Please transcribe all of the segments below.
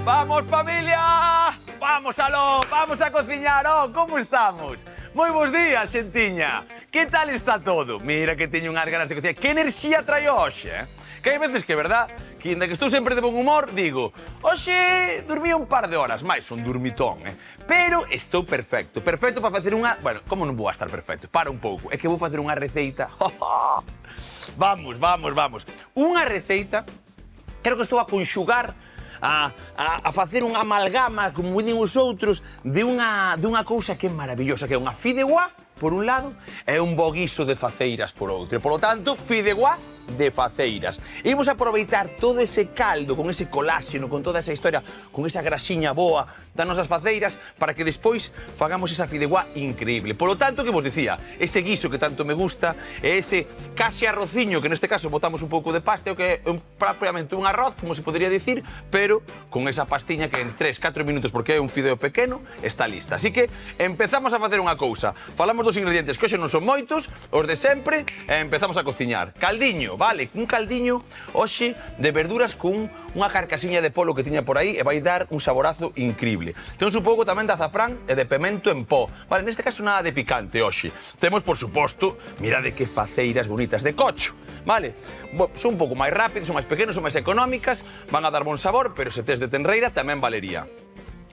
Vamos, familia! Vamos, aló, vamos a cociñar, oh, como estamos? Moi bons días, xentiña. Que tal está todo? Mira que teño unhas ganas de cociñar. Que enerxía trae hoxe, eh? Que hai veces que, verdad, que inda que estou sempre de bon humor, digo, hoxe dormí un par de horas máis, un dormitón, eh? Pero estou perfecto, perfecto para facer unha... Bueno, como non vou a estar perfecto? Para un pouco, é que vou facer unha receita. Vamos, vamos, vamos. Unha receita, creo que estou a conxugar a facer unha amalgama, como din os outros, de unha cousa que é maravillosa, que é unha fideuá, por un lado, e un bo guiso de faceiras por outro. Por lo tanto, fideuá de faceiras. Imos aproveitar todo ese caldo, con ese coláxeno, con toda esa historia, con esa grasiña boa das nosas faceiras, para que despois fagamos esa fideuá increíble. Por lo tanto, que vos dicía, ese guiso que tanto me gusta, e ese casi arrociño, que neste caso botamos un pouco de pasta, que é propiamente un arroz, como se podría dicir, pero con esa pastiña que en 3-4 minutos, porque é un fideo pequeno, está lista. Así que empezamos a facer unha cousa. Falamos dos ingredientes que hoxe non son moitos, os de sempre, e empezamos a cociñar. Caldiño, vale, un caldiño hoxe de verduras con unha carcasiña de polo que tiña por aí e vai dar un saborazo increíble. Temos un pouco tamén de azafrán e de pemento en pó. Vale, neste caso nada de picante hoxe. Temos, por suposto, mirade que faceiras bonitas de cocho. Vale, son un pouco máis rápidos, son máis pequenos, son máis económicas, van a dar bon sabor, pero se tes de tenreira tamén valería.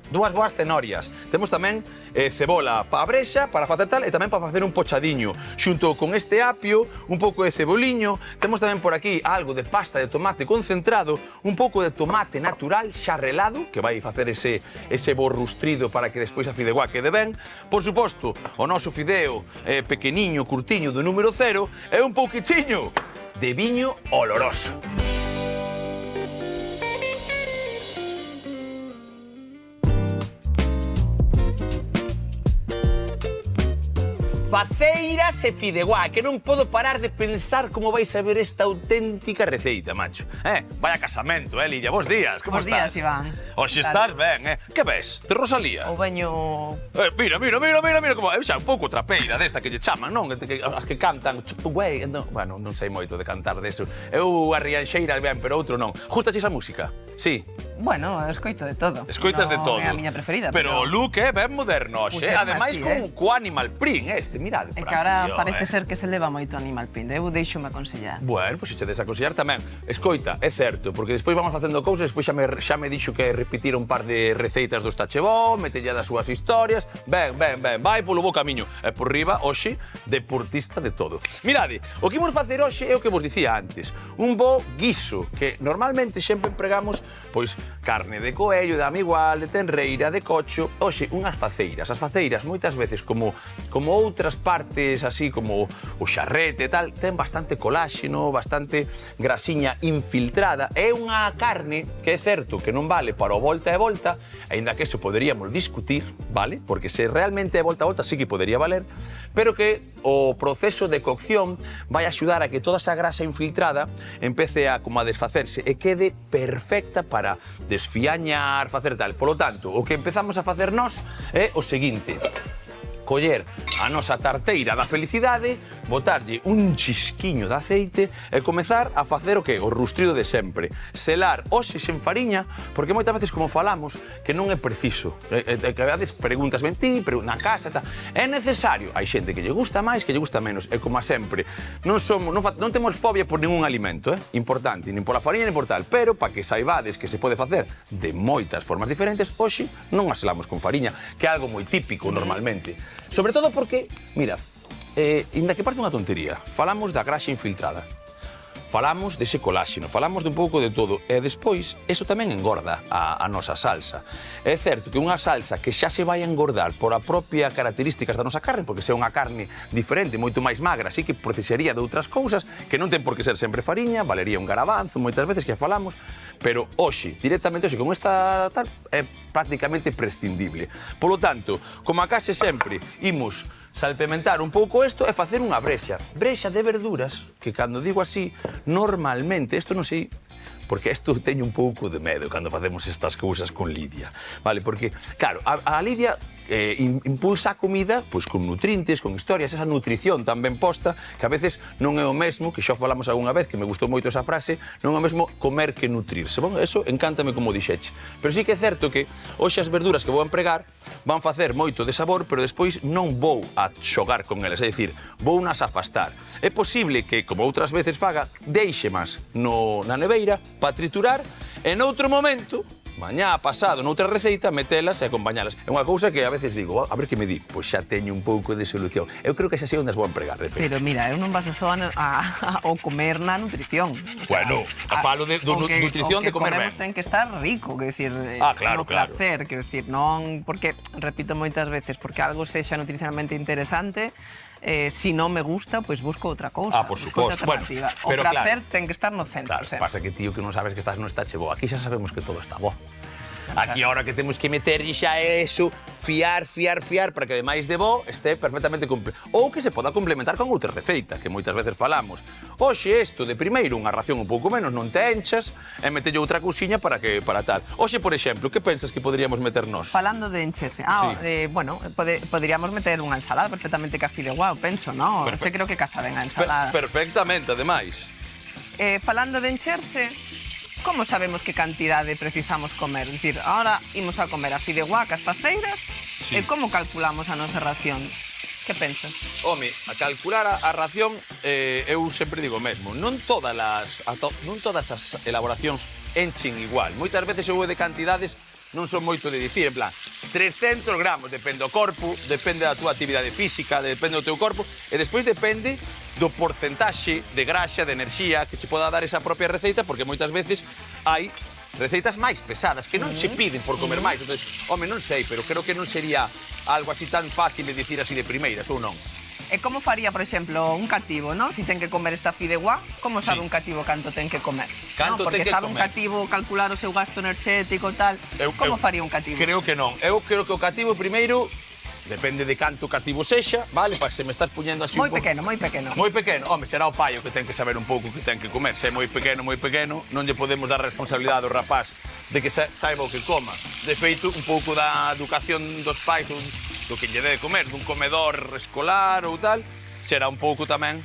Dúas boas cenorias. Temos tamén cebola pa brexa para facer tal e tamén para facer un pochadiño. Xunto con este apio, un pouco de ceboliño, temos tamén por aquí algo de pasta de tomate concentrado, un pouco de tomate natural xa relado, que vai facer ese borrustrido para que despois a fideuá quede ben. Por suposto, o noso fideo pequeniño, curtiño do número 0 e un pouquichiño de viño oloroso. Faceiras e fideuá, que non podo parar de pensar como vais a ver esta auténtica receita, macho. Vaya casamento, Lidia, bons días, como estás? Bons días, Iván. Hoxe estás ben, Que ves? De Rosalía? O veño... Mira, como... xa un pouco trapeira desta que lle chaman, non? As que cantan... Bueno, non sei moito de cantar deso. Eu a rianxeira ben, pero outro non. Gustache esa música? Sí. Bueno, escoito de todo. Escoitas de todo. Non é a miña preferida, pero... o look é ben moderno, hoxe. Ademais, co Animal Print, mirade por aquí. É que agora parece ser que se leva moito Animal Print. Eu deixo-me aconsellar. Bueno, pois se che desaconsellar tamén. Escoita, é certo, porque despois vamos facendo cousas, despois xa me dixo que repetir un par de receitas do Tachebó, metella das súas historias. Ben, vai polo bo camiño. E por riba, hoxe, deportista de todo. Mirade, o que imos facer hoxe é o que vos dicía antes. Un bo guiso, que normalmente sempre empregamos, pois, carne de coello, de amigual, de tenreira, de cocho. Hoxe, unhas faceiras. As faceiras, moitas veces, como outras partes, así como o xarrete e tal, ten bastante coláxeno, bastante grasiña infiltrada. É unha carne que é certo que non vale para o volta e volta, aínda que eso poderíamos discutir, vale? Porque se realmente é volta a volta sí que podería valer, pero que o proceso de cocción vai axudar a que toda esa grasa infiltrada empece a como a desfacerse e quede perfecta para desfiañar, facer tal. Polo tanto, o que empezamos a facer nós é o seguinte: coller a nosa tarteira da felicidade, botarlle un chisquiño de aceite e comezar a facer o que? O rustrido de sempre. Selar hoxe sen fariña, porque moitas veces, como falamos, que non é preciso. Que a veces preguntas ben ti, na casa, tal. É necesario. Hai xente que lle gusta máis, que lle gusta menos. E como a sempre, non temos fobia por ningún alimento, importante, nin pola fariña, nin por tal. Pero, para que saibades que se pode facer de moitas formas diferentes, hoxe non as selamos con fariña, que é algo moi típico normalmente. Sobre todo porque, mirad, inda que parece unha tontería, falamos da graxa infiltrada, falamos dese coláxeno, falamos de un pouco de todo, e despois, eso tamén engorda a nosa salsa. É certo que unha salsa que xa se vai a engordar por a propia características da nosa carne, porque se é unha carne diferente, moito máis magra, así que precisaría de outras cousas, que non ten por que ser sempre fariña, valería un garabanzo, moitas veces que falamos, pero hoxe, directamente hoxe, con esta tal, é prácticamente prescindible. Polo tanto, como a case sempre, imos salpementar un pouco isto e facer unha brexa. Brexa de verduras, que cando digo así, normalmente, isto non sei, porque isto teño un pouco de medo cando facemos estas cousas con Lidia, vale? Porque, claro, a Lidia impulsa a comida pois con nutrientes, con historias, esa nutrición tan ben posta, que a veces non é o mesmo, que xa falamos algunha vez, que me gustou moito esa frase, non é o mesmo comer que nutrirse. Bon, eso encántame como dixeche. Pero sí que é certo que hoxe as verduras que vou empregar van facer moito de sabor, pero despois non vou a xogar con elas, é dicir, vou nas afastar. É posible que, como outras veces faga, deixe más na neveira para triturar e noutro momento, mañá, pasado, noutra receita, metelas e acompañalas. É unha cousa que a veces digo, a ver que me di, pois xa teño un pouco de solución. Eu creo que xa sei onde as vou empregar, de feito. Pero mira, eu non baso só ao comer na nutrición. Bueno, falo de nutrición de comer ben. O que comemos ten que estar rico, quer decir, claro, no placer, quer decir, non, porque, repito moitas veces, porque algo sexa nutricionalmente interesante, si non me gusta, pois busco outra cousa. Por suposto. Bueno, o placer ten que estar no centro. Claro, pasa que, tío, que non sabes que estás no estache bo. Aquí xa sabemos que todo está bo. Aquí ahora que temos que meterlle xa eso, fiar, para que ademais de bo este perfectamente ou que se poda complementar con outra receita, que moitas veces falamos. Oxe, isto de primeiro unha ración un pouco menos, non te enchas, e metelle outra cousiña para tal. Oxe, por exemplo, que pensas que poderíamos meter nós? Falando de encherse, bueno, poderíamos meter unha ensalada perfectamente ca fideuá, penso, non? Se creo que casa ben a ensalada. Perfectamente, ademais. Falando de encherse, como sabemos que cantidade precisamos comer? É dicir, ahora imos a comer a fideuá cas faceiras, e como calculamos a nosa ración? Que pensas? Home, a calcular a ración, eu sempre digo o mesmo, non todas as elaboracións enchen igual. Moitas veces eu de cantidades non son moito de dicir, en plan, 300 gramos, depende do corpo, depende da túa actividade física, depende do teu corpo, e despois depende do porcentaxe de graxa, de enerxía que che poda dar esa propia receita, porque moitas veces hai receitas máis pesadas que non che piden por comer máis. Entón, home, non sei, pero creo que non sería algo así tan fácil de dicir así de primeiras, ou non? E como faría, por exemplo, un cativo, non? Si ten que comer esta fideuá, como sabe un cativo canto ten que comer? Porque sabe un cativo calcular o seu gasto enerxético e tal. Como faría un cativo? Creo que non. Eu creo que o cativo primeiro depende de canto cativo sexa, vale? Para se me estás puñendo así moi pequeno, moi pequeno. Moi pequeno. Home, será o pai o que ten que saber un pouco que ten que comer. Se é moi pequeno, non lle podemos dar responsabilidade ao rapaz de que saiba o que coma. De feito, un pouco da educación dos pais do que lle debe comer, dun comedor escolar ou tal, será un pouco tamén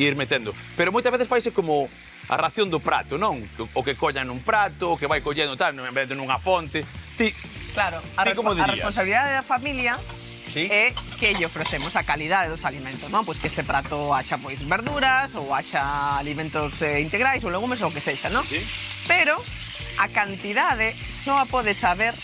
ir metendo. Pero moitas veces faise como a ración do prato, non? O que colla nun prato, o que vai collendo tal, en vez de nunha fonte. Claro, a responsabilidade da familia é que lle ofrecemos a calidade dos alimentos, non? Pois que ese prato haxa pois verduras ou haxa alimentos integrais ou legumes ou que sexa, non? Pero a cantidade só a pode saber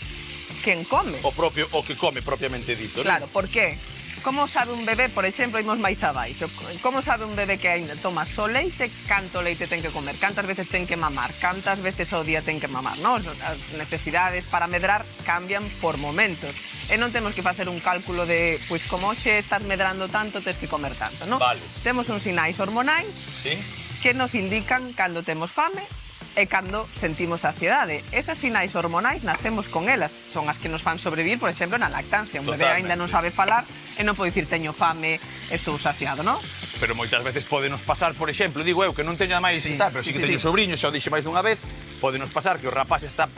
quen come. O que come propiamente dito, non? Claro, por qué? Como sabe un bebé, por exemplo, imos máis abaixo, como sabe un bebé que ainda toma só leite, canto leite ten que comer, cantas veces ten que mamar, cantas veces ao día ten que mamar, non? As necesidades para medrar cambian por momentos. E non temos que facer un cálculo de, pois, como hoxe estás medrando tanto, tens que comer tanto, non? Vale. Temos uns sinais hormonais que nos indican cando temos fame e cando sentimos saciedade. Esas sinais hormonais nacemos con elas, son as que nos fan sobrevivir, por exemplo, na lactancia. Un bebé ainda non sabe falar e non pode dicir teño fame, estou saciado, non? Pero moitas veces podenos pasar, por exemplo, digo eu que non teño máis tal, pero sí que teño sobrinhos, xa o dixe máis dunha vez, podenos pasar que o rapaz está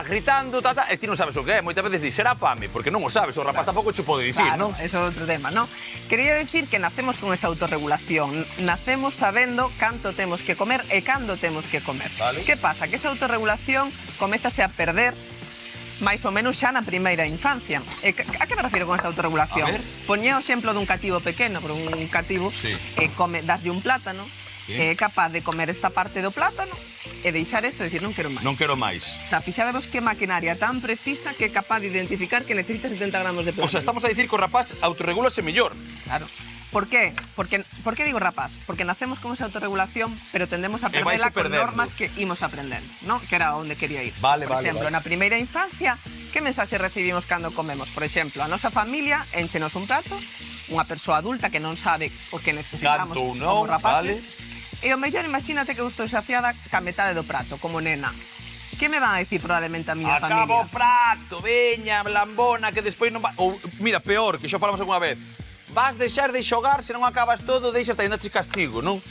gritando, e ti non sabes o que é. Moitas veces di, será fame, porque non o sabes, o rapaz tampouco che pode dicir, non? Claro, eso é outro tema, non? Quería decir que nacemos con esa autorregulación, nacemos sabendo canto temos que comer e cando temos que comer. Que pasa? Que esa autorregulación comezase a perder máis ou menos xa na primeira infancia. A que me refiro con esta autorregulación? Poñía o exemplo dun cativo pequeno, pero un cativo daslle un plátano, é capaz de comer esta parte do plátano e deixar isto e dicir non quero máis. Non quero máis. O sea, fixadevos que maquinaria tan precisa que é capaz de identificar que necesita 70 gramos de plátano. O sea, estamos a dicir que o rapaz autorregúlase mellor. Claro. ¿Por qué? ¿Por qué digo rapaz? Porque nacemos con esa autorregulación, pero tendemos a perderla con normas que imos aprendendo, ¿no? Que era onde quería ir. Por exemplo, na primeira infancia, que mensaxe recibimos cando comemos? Por exemplo, a nosa familia enchenos un plato, unha persoa adulta que non sabe o que necesitamos como rapaces. E o mellor, imagínate que eu estou saciada ca metade do prato, como nena. Que me van a dicir probablemente a miña familia? Acabo o prato, veña, lambona, que despois non va... Ou, mira, peor, que xa falamos alguna vez. vas deixar de xogar, se non acabas todo, deixas ainda te castigo, non?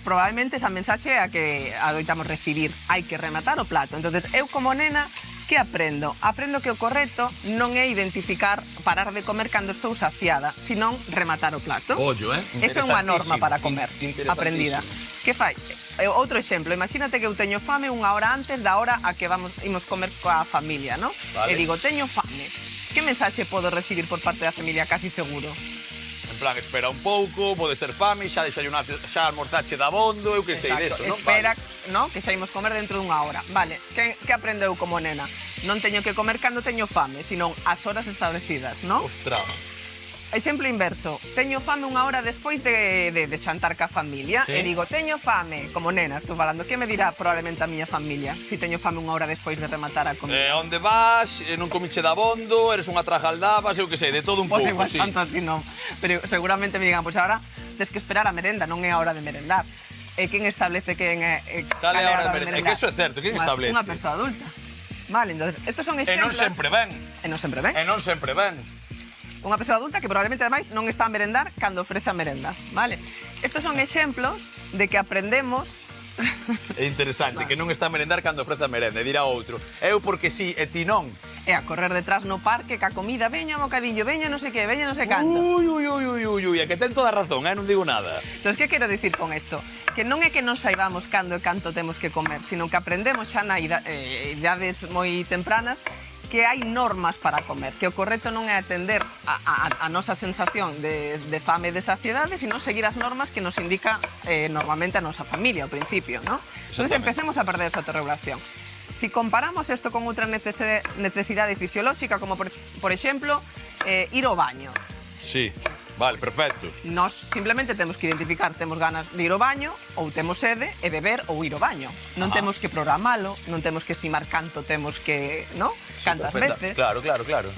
Probablemente esa mensaxe é a que adoitamos recibir. Hai que rematar o plato. Entonces, eu como nena, que aprendo? Aprendo que o correcto non é identificar, parar de comer cando estou saciada, senón rematar o plato. Ollo, Eso é unha norma para comer, aprendida. Que fai? Outro exemplo, imagínate que eu teño fame unha hora antes da hora a que imos comer coa familia, non? Vale. E digo, teño fame. Que mensaxe podo recibir por parte da familia casi seguro? En plan, espera un pouco, podes ter fame, xa almorzache dabondo, eu que sei deso, non? Espera, no? Que xa imos comer dentro dunha hora. Vale, que aprendeu como nena? Non teño que comer cando teño fame, senón as horas establecidas, non? Ostras. Exemplo inverso, teño fame unha hora despois de xantar ca familia e digo, teño fame, como nena, estou falando, que me dirá probablemente a miña familia se teño fame unha hora despois de rematar a comida? Onde vas, non comiche dabondo, eres unha trajaldabas, eu que sei, de todo un pouco, sí. Tanto así non, pero seguramente me digan, pois agora tens que esperar a merenda, non é a hora de merendar. E quen establece quen é a hora de merendar? É que eso é certo, quen establece? Unha persoa adulta. Vale, entonces, estos son exemplos... E non sempre ven. E non sempre ven. E non sempre ven. Unha persoa adulta que probablemente, ademais, non está a merendar cando ofrece a merenda, vale? Estos son exemplos de que aprendemos... É interesante, que non está a merendar cando ofrece a merenda, e dirá outro. Eu porque sí, e ti non. E a correr detrás no parque, ca comida, veña un bocadillo, veña non sei que, veña non sei canto. Ui, é que ten toda a razón, non digo nada. Entón, que quero dicir con isto? Que non é que non saibamos cando e canto temos que comer, sino que aprendemos xa na idades moi tempranas que hai normas para comer, que o correcto non é atender a nosa sensación de fame e de saciedade, sino seguir as normas que nos indica normalmente a nosa familia ao principio, ¿no? Entón, empecemos a perder esa autorregulación. Si comparamos isto con outra necesidade fisiolóxica, como por exemplo, ir ao baño. Sí, vale, perfecto. Nós simplemente temos que identificar, temos ganas de ir ao baño, ou temos sede, e beber ou ir ao baño. Non temos que programalo, non temos que estimar canto temos que, ¿no? Cantas veces. Claro.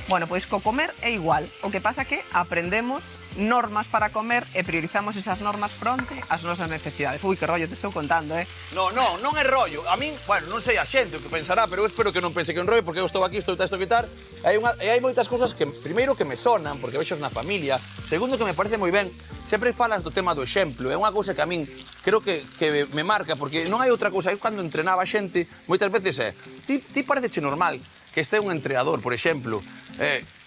Bueno, pois co comer é igual. O que pasa que aprendemos normas para comer e priorizamos esas normas fronte ás nosas necesidades. Ui, que rollo te estou contando, Non é rollo. A min, bueno, non sei a xente o que pensará, pero eu espero que non pense que é un rollo, porque eu estou aquí, estou a quitar, e hai moitas cousas que, primeiro, que me sonan, porque vexos na familia, segundo, que me parece moi ben, sempre falas do tema do exemplo, é unha cousa que a min creo que me marca, porque non hai outra cousa. Eu cando entrenaba a xente, moitas veces ti pareceche normal que este un entrenador, por exemplo,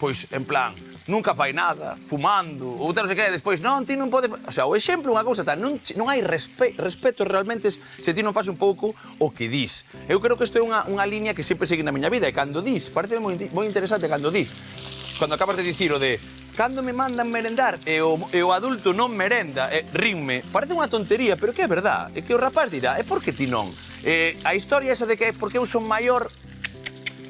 pois, en plan, nunca fai nada, fumando, ou tal, non sei que, despois, non, ti non podes... O sea, o exemplo é unha cousa tal, non hai respeto realmente se ti non faz un pouco o que dis. Eu creo que isto é unha liña que sempre segui na miña vida, e cando dis, parece moi interesante cando dis, cando acabas de dicir o de cando me mandan merendar e o adulto non merenda, rinme, parece unha tontería, pero que é verdad, é que o rapaz dirá, é porque ti non. A historia esa de que é porque eu son maior,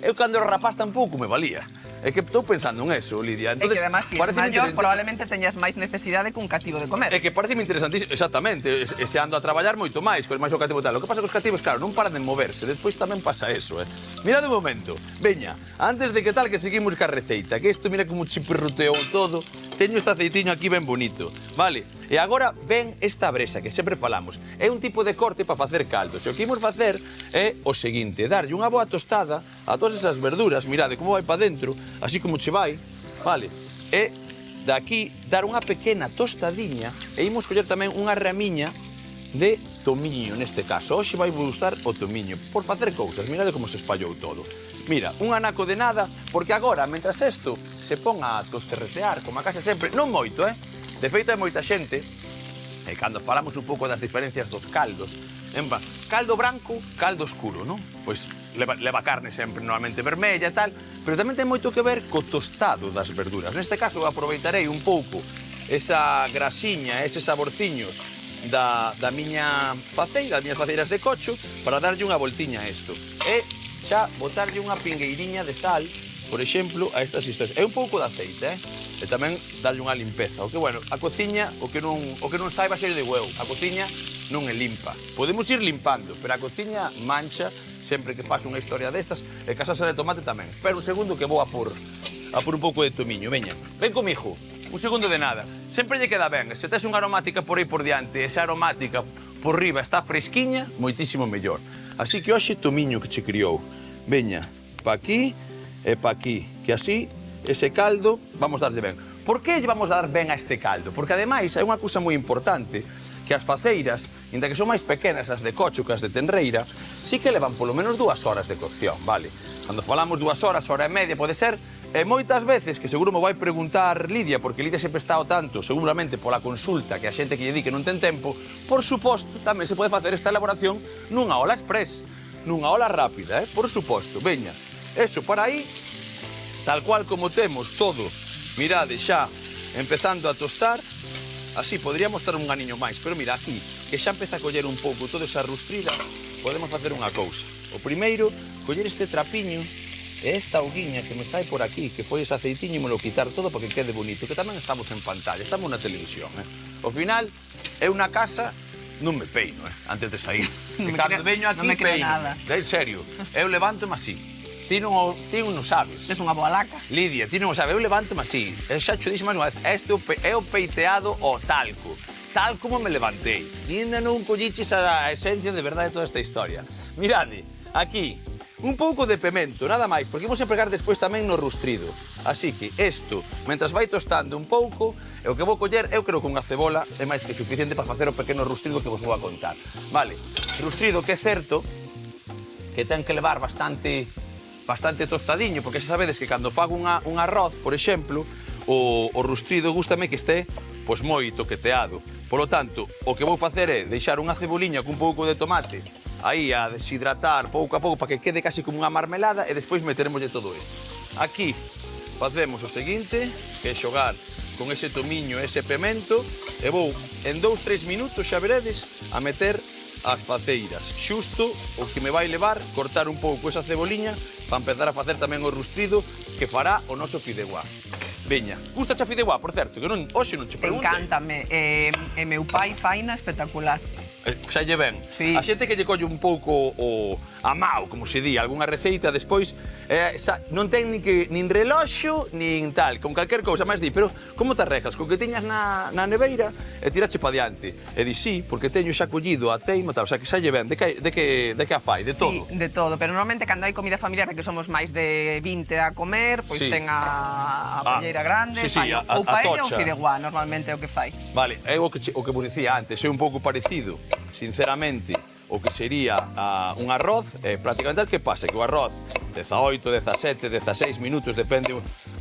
eu cando era rapaz tampouco me valía. É que estou pensando en eso, Lidia. Entonces, e que además, se es maior, probablemente teñas máis necesidade que un cativo de comer. É que parece interesantísimo, exactamente, e se ando a traballar moito máis, máis o cativo tal. O que pasa que os cativos, claro, non paran de moverse, despois tamén pasa eso, Mira de momento, veña, antes de que tal que seguimos ca receita, que isto mira como chipirruteou todo, teño este aceitiño aquí ben bonito, vale? E agora ven esta bresa que sempre falamos. É un tipo de corte para facer caldos. E o que imos facer é o seguinte, darlle unha boa tostada a todas esas verduras, mirade como vai para dentro, así como che vai, vale? E daqui dar unha pequena tostadiña e imos coller tamén unha ramiña de tomiño, neste caso. Hoxe vai gustar o tomiño, por facer cousas. Mirade como se espallou todo. Mira, un anaco de nada, porque agora, mentras isto se pon a tosterretear, como a casa sempre, non moito, De feito, hai moita xente, e cando falamos un pouco das diferencias dos caldos, caldo branco, caldo oscuro, non? Pois leva carne sempre normalmente vermella e tal, pero tamén ten moito que ver co tostado das verduras. Neste caso, aproveitarei un pouco esa grasiña, eses saborciños da miña faceira, das miñas faceiras de cocho, para darlle unha voltiña a isto. E xa botarlle unha pingueiriña de sal, por exemplo, a estas historias. É un pouco de aceite, E tamén darlle unha limpeza. O que, bueno, a cociña, o que non saiba xe de huevo. A cociña non é limpa. Podemos ir limpando, pero a cociña mancha sempre que faz unha historia destas, e ca salsa de tomate tamén. Espera un segundo que vou a por un pouco de tomiño. Veña, ven comigo. Un segundo de nada. Sempre lle queda ben. Se tes unha aromática por aí por diante, esa aromática por riba está fresquiña, moitísimo mellor. Así que hoxe tomiño que che criou. Veña, pa aquí e pa aquí, que así ese caldo vamos darlle ben. por que lle vamos a dar ben a este caldo? Porque, ademais, hai unha cousa moi importante, que as faceiras, inda que son máis pequenas as de cocho que as de tenreira, sí que levan polo menos 2 horas de cocción, vale? Cando falamos 2 horas, hora e media, pode ser, e moitas veces, que seguro me vai preguntar Lidia, porque Lidia sempre está ao tanto, seguramente pola consulta, que a xente que lle di que non ten tempo, por suposto, tamén se pode facer esta elaboración nunha ola express, nunha ola rápida, por suposto. Veña, eso para aí, tal cual como temos todo, mirade xa, empezando a tostar, así podríamos estar un ganiño máis, pero mira, aquí, que xa empeza a coller un pouco toda esa rustrida, podemos facer unha cousa. O primeiro, coller este trapiño e esta auguiña que me sai por aquí, que foi ese aceitiño, e me lo quitar todo para que quede bonito, que tamén estamos en pantalla, estamos na televisión. Ao final, é unha casa, non me peino, antes de sair. Que cando veño aquí, peino. En serio, eu levántome así. Ti non o sabes. Es unha boa laca. Lidia, ti non o sabes, eu levántome así. Eu xa cho dixo máis unha vez, este é o peiteado ao talco. Tal como me levantei. E ainda non colliches a esencia de verdade de toda esta historia. Mirade, aquí, un pouco de pemento, nada máis, porque imos empregar despois tamén no rustrido. Así que isto, mentras vai tostando un pouco, o que vou coller, eu creo que unha cebola é máis que suficiente para facer o pequeno rustrido que vos vou a contar. Vale, rustrido que é certo que ten que levar bastante tostadiño, porque xa sabedes que cando fago un arroz, por exemplo, o rustrido gústame que este pois moi toqueteado. Por lo tanto, o que vou facer é deixar unha ceboliña con un pouco de tomate aí a deshidratar pouco a pouco para que quede casi como unha marmelada e despois meteremoslle todo isto. Aquí facemos o seguinte, que é xogar con ese tomiño e ese pemento e vou en 2-3 minutos, xa veredes, a meter as faceiras. Xusto o que me vai levar cortar un pouco esa ceboliña para empezar a facer tamén o rustrido que fará o noso fideuá. Veña, gusta xa fideuá, por certo, que hoxe non che pregunte. Encántame, e meu pai faina espectacular. Xa lle ven. Sí. A xente que lle colle un pouco a mau, como se di, algunha receita, despois non ten nin reloxo, nin tal, con calquer cousa, máis di, pero como te arrejas? Con que teñas na neveira e tirache pa diante. E di, sí, porque teño xa collido a teima, tal, o sea, que xa lle ven, de que a fai, de todo. Sí, de todo, pero normalmente cando hai comida familiar, que somos máis de 20 a comer, pois ten a bolleira grande, fai ou paella ou fideuá, normalmente é o que fai. Vale, é o que vos dicía antes, é un pouco parecido, sinceramente, o que sería un arroz, prácticamente el que pasa, que o arroz 18, 17, 16 minutos, depende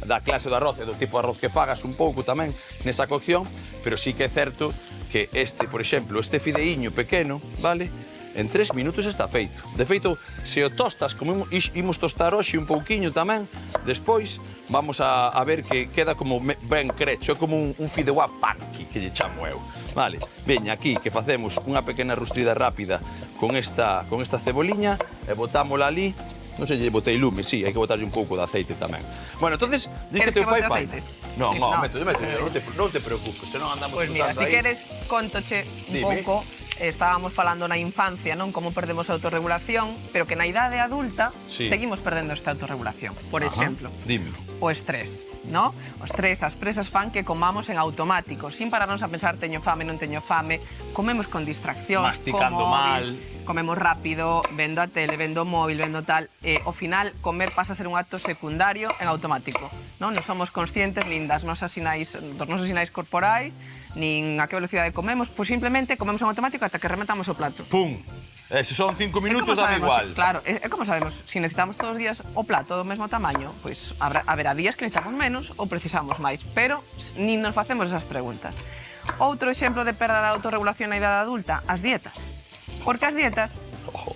da clase de arroz e do tipo de arroz que fagas un pouco tamén nesa cocción, pero sí que é certo que este, por exemplo, este fideiño pequeno, vale? En 3 minutos está feito. De feito, se o tostas, como imos tostar hoxe un pouquiño tamén, despois vamos a ver que queda como ben crecho, é como un fideuá panqui, que lle chamo eu. Vale, veña aquí que facemos unha pequena rustrida rápida con esta ceboliña e botámola ali. Non sei, lle botei lume, sí, hai que botarlle un pouco de aceite tamén. Bueno, entonces, dis que teu pai fai. Non, meto, non te preocupes, senón andamos Pois mira, se queres, contoche un pouco. Estábamos falando na infancia, non? Como perdemos a autorregulación, pero que na idade adulta seguimos perdendo esta autorregulación. Por exemplo, o estrés, non? O estrés, as presas fan que comamos en automático, sin pararnos a pensar teño fame, non teño fame, comemos con distraccións, masticando mal, comemos rápido, vendo a tele, vendo o móvil, vendo tal, e ao final comer pasa a ser un acto secundario en automático, non? Non somos conscientes nin dos nosos sinais corporais, nin a que velocidade comemos, pois simplemente comemos en automático ata que rematamos o plato. Pum! Se son 5 minutos, dá igual. Claro, é como sabemos, se necesitamos todos os días o plato do mesmo tamaño, pois haberá días que necesitamos menos ou precisamos máis, pero nin nos facemos esas preguntas. Outro exemplo de perda da autorregulación na idade adulta, as dietas. Porque as dietas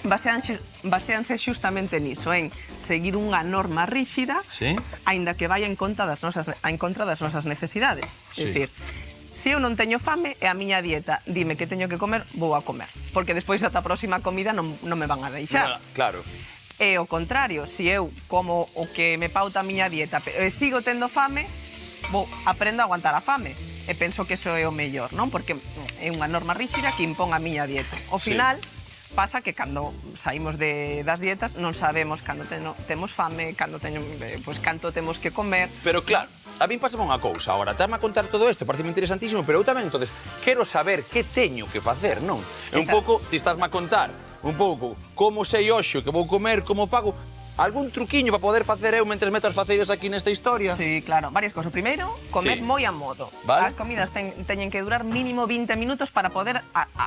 baseanse xustamente niso, en seguir unha norma ríxida, aínda que vai en contra das nosas necesidades. É dicir, se eu non teño fame e a miña dieta dime que teño que comer, vou a comer. Porque despois ata a próxima comida non me van a deixar. Claro. E ao contrario, se eu como o que me pauta a miña dieta e sigo tendo fame, aprendo a aguantar a fame. E penso que iso é o mellor, non? Porque é unha norma ríxida que impón a miña dieta. Ao final, pasa que cando saímos das dietas non sabemos cando temos fame, canto temos que comer. Pero claro, a mí pásame unha cousa agora, estás-me a contar todo isto, parece interesantísimo, pero eu tamén, entonces, quero saber que teño que facer, non? É un pouco, ti estás-me a contar un pouco como sei hoxe o que vou comer, como fago, algún truquiño para poder facer eu mentres meto as faceiras aquí nesta historia? Sí, claro, varias cosas. Primeiro, comer moi a modo. As comidas teñen que durar mínimo 20 minutos para poder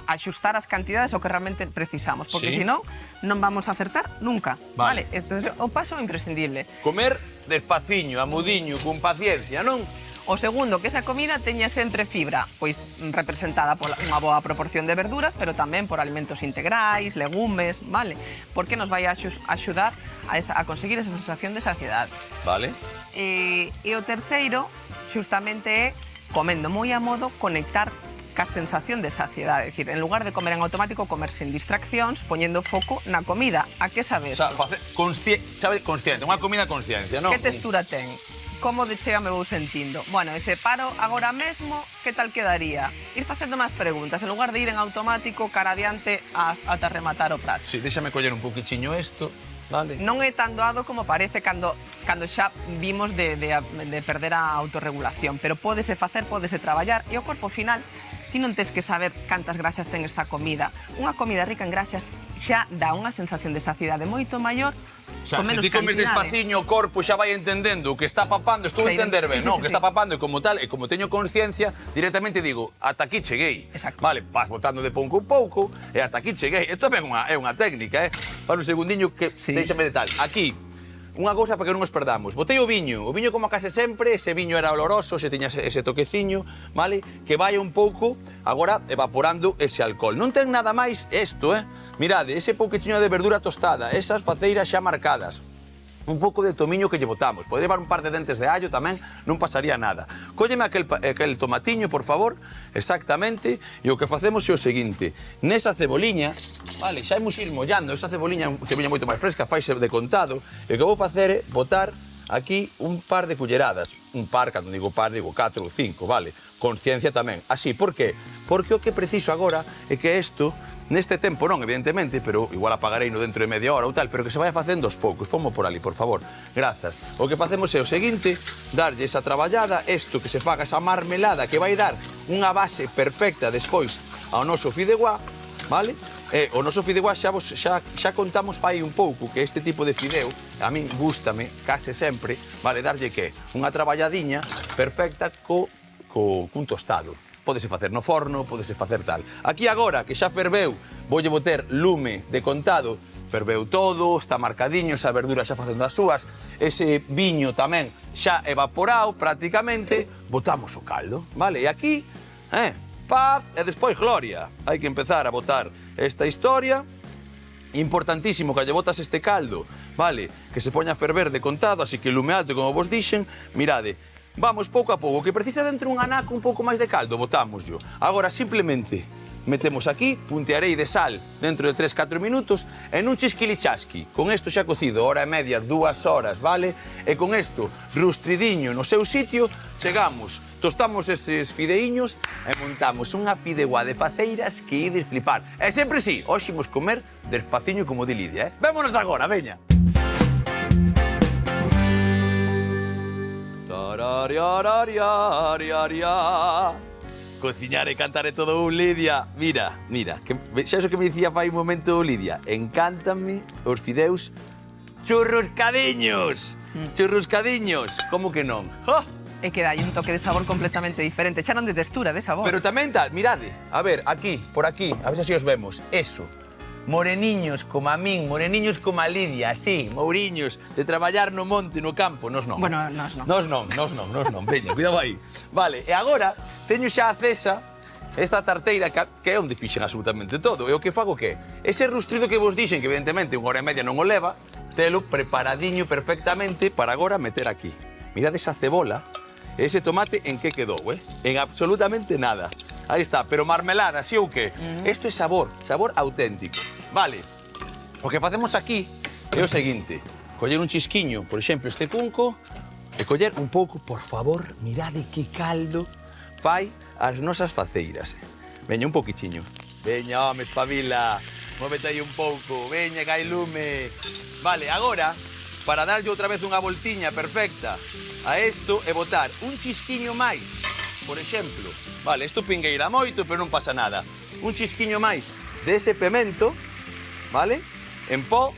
axustar as cantidades o que realmente precisamos, porque senón non vamos a acertar nunca, vale? Entonces, o paso imprescindible. Comer despaciño, a mudiño, con paciencia, non? O segundo, que esa comida teña sempre fibra, pois representada por unha boa proporción de verduras, pero tamén por alimentos integrais, legumes, vale? Porque nos vai a axudar a conseguir esa sensación de saciedade. Vale. E o terceiro, xustamente, é, comendo moi a modo, conectar ca sensación de saciedade. É dicir, en lugar de comer en automático, comer sen distraccións, poñendo foco na comida. A que sabes? O sea, consciente, unha comida consciencia, non? Que textura ten? Como de chea me vou sentindo? Bueno, e se paro agora mesmo, que tal quedaría? Ir facendo máis preguntas, en lugar de ir en automático, cara adiante, ata rematar o prato. Sí, déxame coller un poquichiño isto, vale? Non é tan doado como parece cando xa vimos de perder a autorregulación, pero pódese facer, pódese traballar, e o corpo final, ti non tes que saber cantas graxas ten esta comida. Unha comida rica en graxas xa dá unha sensación de saciedade moito maior. O sea, se ti comes despaciño, o corpo xa vai entendendo o que está papando, estou a entender ben, non? O que está papando e como tal, e como teño consciencia, directamente digo, ata aquí cheguei. Vale, vas botando de pouco en pouco, e ata aquí cheguei. Isto é unha técnica, para un segundiño que deixame de tal. Aquí, unha cousa para que non nos perdamos. Botei o viño como case sempre, ese viño era oloroso, se tiña ese toqueciño, vale? Que vai un pouco, agora, evaporando ese alcohol. Non ten nada máis isto, Mirade, ese pouquiño de verdura tostada, esas faceiras xa marcadas. Un pouco de tomiño que lle botamos. Podería levar un par de dentes de allo tamén, non pasaría nada. Cólleme aquel tomatiño, por favor, exactamente, e o que facemos é o seguinte. Nesa ceboliña, vale, xa imos ir mollando, esa ceboliña moito máis fresca, faise de contado, e o que vou facer é botar aquí un par de culleradas. Un par, cando digo par, digo 4 ou 5, vale? Conciencia tamén. Así, por qué? Porque o que preciso agora é que isto, neste tempo non, evidentemente, pero igual apagarei no dentro de media hora ou tal, pero que se vaya facendo aos poucos. Pomo por ali, por favor. Grazas. O que facemos é o seguinte, darlle esa traballada, isto que se faga esa marmelada que vai dar unha base perfecta despois ao noso fideuá, vale? O noso fideuá xa contamos fai un pouco que este tipo de fideu, a min gústame case sempre, vale, darlle que unha traballadiña perfecta cun tostado. Pódese facer no forno, pódese facer tal. Aquí agora, que xa ferveu, voulle boter lume de contado, ferveu todo, está marcadiño, esa verdura xa facendo as súas, ese viño tamén xa evaporado prácticamente, botamos o caldo, vale? E aquí, paz e despois gloria. Hai que empezar a botar esta historia. Importantísimo que lle botas este caldo, vale? Que se poña a ferver de contado, así que lume alto, como vos dixen, mirade, vamos pouco a pouco, que precisa dentro un anaco un pouco máis de caldo, botámoslo. Agora simplemente metemos aquí, puntearei de sal dentro de 3-4 minutos e nun chisquilichasqui. Con isto xa cocido, hora e media, 2 horas, vale? E con isto, rustridiño no seu sitio, chegamos, tostamos eses fideiños e montamos unha fideuá de faceiras que ides flipar. E sempre sí, hoxe imos comer despaciño como di Lidia, Vémonos agora, veña! Cociñar e cantar é todo un, Lidia. Mira, xa iso que me dicía fai un momento, Lidia, encántanme os fideus churruscadiños. Churruscadiños, como que non? E que dai un toque de sabor completamente diferente, xa non de textura, de sabor. Pero tamén tal, mirade, a ver, aquí, por aquí, a ver se así os vemos, eso. Moreniños como a min, moreniños como a Lidia, así, mouriños, de traballar no monte, no campo, nos non. Bueno, nos non. Nos non, veña, cuidado aí. Vale, e agora teño xa acesa esta tarteira que é onde fixen absolutamente todo. E o que fago que ese rustrido que vos dixen, que evidentemente unha hora e media non o leva, telo preparadiño perfectamente para agora meter aquí. Mirad esa cebola, ese tomate en que quedou, En absolutamente nada. Aí está, pero marmelada, sí ou que? Isto é sabor auténtico. Vale, o que facemos aquí é o seguinte. Coller un chisquiño, por exemplo, este cunco, e coller un pouco, por favor, mirade que caldo fai as nosas faceiras. Veña, un poquichiño. Veña, home, espabila. Móvete aí un pouco. Veña, que hai lume. Vale, agora, para darlle outra vez unha voltiña perfecta a isto e botar un chisquiño máis, por exemplo. Vale, isto pingueira moito, pero non pasa nada. Un chisquiño máis dese pemento, vale? En pó,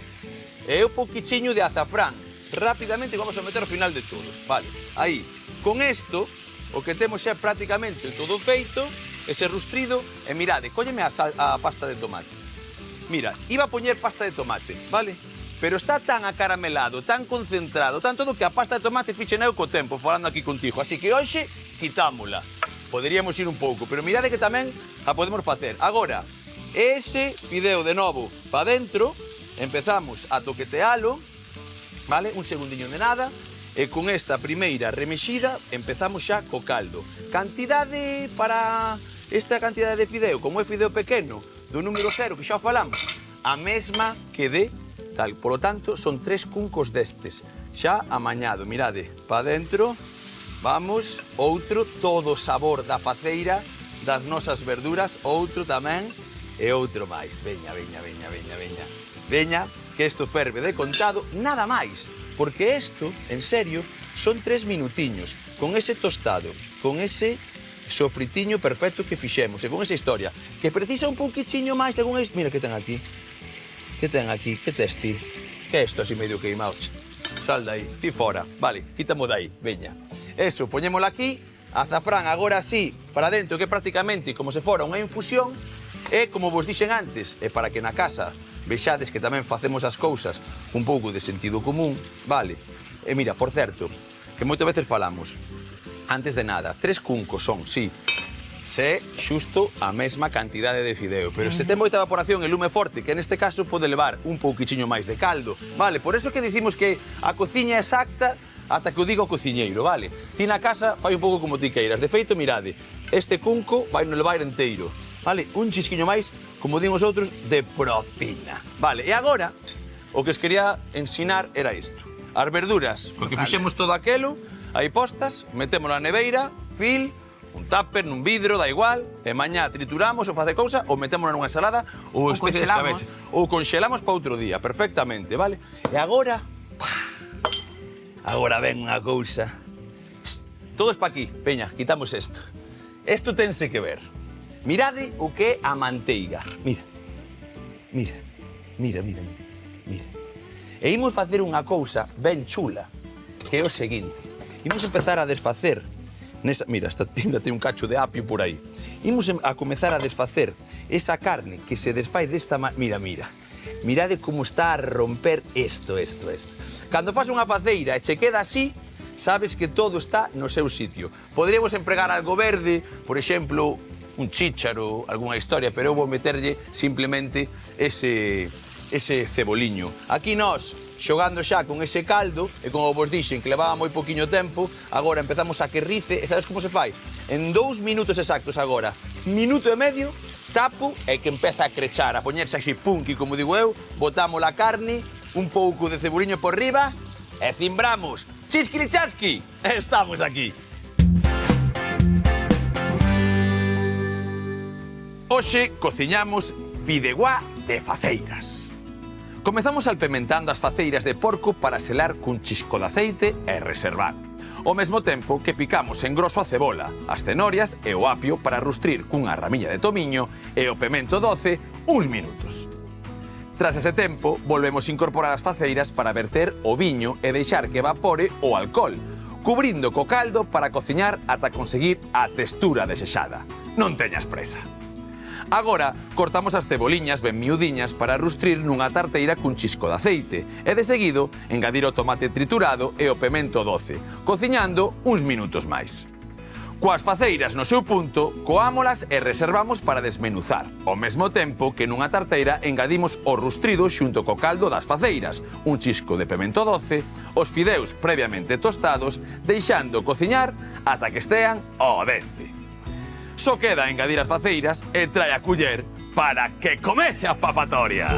e o pouquichiño de azafrán. Rápidamente vamos a meter ao final de todo. Vale, aí. Con isto, o que temos xa prácticamente todo feito, ese rustrido, e mirade, cólleme a pasta de tomate. Mira, iba a poñer pasta de tomate, vale? Pero está tan acaramelado, tan concentrado, tan todo que a pasta de tomate fixeneu co tempo, falando aquí contigo. Así que hoxe, quitámola. Poderíamos ir un pouco, pero mirade que tamén a podemos facer. Agora, ese fideo de novo para dentro, empezamos a toquetealo, vale? Un segundinho de nada, e con esta primeira remexida empezamos xa co caldo. Cantidade para esta cantidade de fideo, como é fideo pequeno, do número 0 que xa falamos, a mesma que de tal. Por lo tanto, son 3 cuncos destes, xa amañado. Mirade, para dentro, vamos, outro, todo o sabor da faceira, das nosas verduras, outro tamén, e outro máis. Veña, veña, veña, veña, veña. Veña, que isto ferve de contado, nada máis, porque isto, en serio, son 3 minutiños, con ese tostado, con ese sofritiño perfecto que fixemos, e con esa historia, que precisa un pouquichiño máis, según isto. Mira que ten aquí. Que ten aquí? Que tes ti? Que é isto así medio queimado? Sal de aí, ti fora. Vale, quítamo de aí, veña. Eso, poñémoslo aquí, azafrán agora así, para dentro, que prácticamente como se fora unha infusión, e como vos dixen antes, e para que na casa vexades que tamén facemos as cousas un pouco de sentido común, vale? E mira, por certo, que moitas veces falamos, antes de nada, 3 cuncos son, sí, se xusto a mesma cantidade de fideo, pero se ten moita evaporación e lume forte, que neste caso pode levar un pouquichiño máis de caldo, vale? Por eso que dicimos que a cociña exacta ata que o diga o cociñeiro, vale? Ti na casa fai un pouco como ti queiras. De feito, mirade, este cunco vai no levar enteiro, vale? Un chisquiño máis, como din os outros, de propina, vale? E agora, o que os quería ensinar era isto. As verduras, porque fixemos todo aquelo, aí postas, metemos na neveira, fil, un tupper, nun vidro, da igual, e mañá trituramos ou face cousa, ou metemos nunha ensalada, ou especie de escabeche. Ou conxelamos para outro día, perfectamente, vale? E agora, agora ven unha cousa. Todos pa aquí, peña, quitamos isto. Isto tense que ver. Mirade o que é a manteiga. Mira, mira, mira, mira, mira. E imos facer unha cousa ben chula, que é o seguinte. Imos empezar a desfacer nesa, mira, ainda ten un cacho de apio por aí. Imos a comezar a desfacer esa carne que se desfai desta maneira. Mira, mira. Mirade como está a romper isto. Cando faz unha faceira e che queda así, sabes que todo está no seu sitio. Poderíamos empregar algo verde, por exemplo, un chícharo, algunha historia, pero eu vou meterlle simplemente ese ceboliño. Aquí nós, xogando xa con ese caldo, e como vos dixen que levaba moi poquinho tempo, agora empezamos a que rice, e sabes como se fai? En 2 minutos exactos agora, minuto e medio, tapo e que empeza a crechar, a poñerse así punky, como digo eu, botamos a carne, un pouco de ceboliño por riba, e cimbramos. Chisquilichasqui, estamos aquí. Hoxe cociñamos fideuá de faceiras. Comezamos alpementando as faceiras de porco para selar cun chisco de aceite e reservar. Ao mesmo tempo que picamos en groso a cebola, as cenorias e o apio para rustrir cunha ramiña de tomiño e o pemento doce uns minutos. Tras ese tempo, volvemos incorporar as faceiras para verter o viño e deixar que evapore o alcohol, cubrindo co caldo para cociñar ata conseguir a textura desexada. Non teñas presa. Agora, cortamos as ceboliñas ben miudiñas para rustrir nunha tarteira cun chisco de aceite e, de seguido, engadir o tomate triturado e o pemento doce, cociñando uns minutos máis. Coas faceiras no seu punto, coámolas e reservamos para desmenuzar, ao mesmo tempo que nunha tarteira engadimos o rustrido xunto co caldo das faceiras, un chisco de pemento doce, os fideus previamente tostados, deixando cociñar ata que estean ao dente. Só queda engadir as faceiras e trae a culler para que comece a papatoria.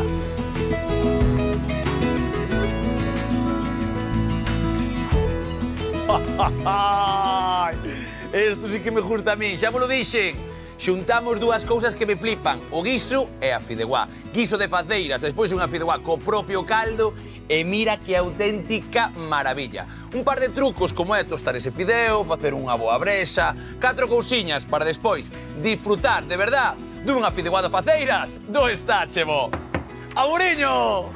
Isto sí que me gusta a mí, xa vos lo dixen. Xuntamos dúas cousas que me flipan, o guiso e a fideuá. Guiso de faceiras, despois unha fideuá co propio caldo e mira que auténtica maravilla. Un par de trucos como é tostar ese fideo, facer unha boa brexa, 4 cousiñas para despois disfrutar de verdad dunha fideuá de faceiras do Estáchebo. Auriño!